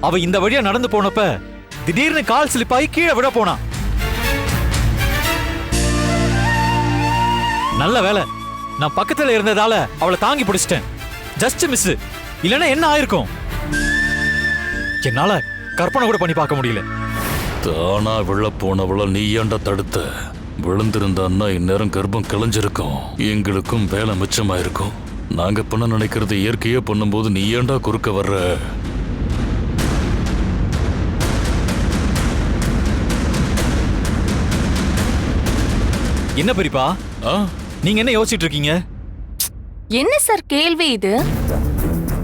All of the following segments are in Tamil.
அவ இந்த வழியா நடந்து போனப்ப திடீர்னு கால் ஸ்லிப் ஆகி கீழே விட போனா. நல்ல வேலை நான் பக்கத்துல இருந்ததால அவளை தாங்கி பிடிச்சிட்டேன். Just miss. இல்லைன்னா என்ன ஆயிருக்கும் என்னால கற்பனை கூட பண்ணி பார்க்க முடியல. தானா விழ போனவள நீ ஏன்டா தடுத்த? விழுந்திருந்தான்னா இந்நேரம் கர்ப்பம் கிளஞ்சிருக்கும், எங்களுக்கும் வேலை மிச்சமாயிருக்கும். நாங்க பண்ண நினைக்கிறது இயற்கையே பண்ணும்போது நீ ஏன்டா குறுக்க வர்ற? என்ன பெரியப்பா நீங்க என்ன யோசிச்சுட்டு இருக்கீங்க? என்ன சார் கேள்வி இது?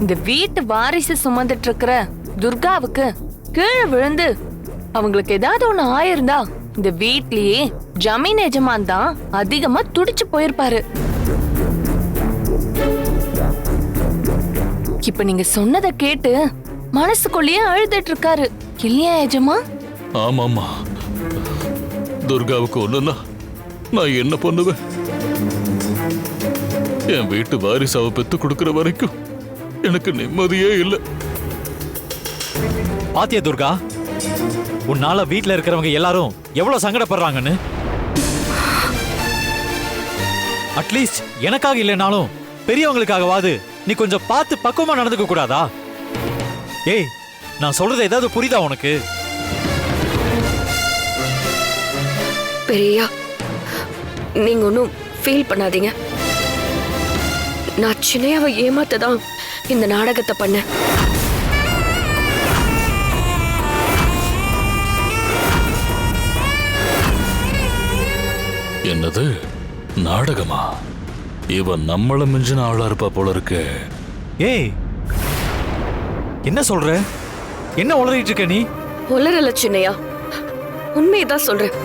இந்த வீட்டு வாரிசு சுமந்துட்டு இருக்கிற துர்காவுக்கு கீழே விழுந்து அவங்களுக்கு ஏதாவது ஒண்ணு ஆயிருந்தா இந்த வீட்லயே ஜமீன் எஜமான் தான் அதிகமா துடிச்சு போயிருப்பாரு. இப்ப நீங்க சொன்னதை கேட்டு மனசுக்குள்ளேயே அழுதுட்டு இருக்காரு இல்லையா எஜமா? ஆமாமா, துர்காவுக்கு ஒண்ணுன்னா நான் என்ன பண்ணுவேன்? என் வீட்டு வாரிசாவை பெத்து கொடுக்கிற வரைக்கும் எனக்கு நிம்மதியே இல்லை. பாத்தியா துர்கா, உன்னால வீட்டுல இருக்கிறவங்க எல்லாரும் எவ்வளவு சங்கடப்படுறாங்கன்னு. அட்லீஸ்ட் எனக்காக இல்லைனாலும் பெரியவங்களுக்காகவாது நீ கொஞ்சம் பார்த்து பக்குவமா நடந்துக்க கூடாதா? ஏய், நான் சொல்றது ஏதாவது புரியுதா உனக்கு? பெரியா, நீங்க ஒன்னும் ஃபீல் பண்ணாதீங்க. நான் சின்னையாவை ஏமாத்ததான் இந்த நாடகத்தை பண்ணேன். என்னது நாடகமா? இவன் நம்மள மிஞ்சின ஆளா இருப்பா போல இருக்கு. ஏய், என்ன சொல்ற? என்ன உளறிட்டு இருக்க நீ? உளறல சின்னையா, உண்மையதான் சொல்றேன்.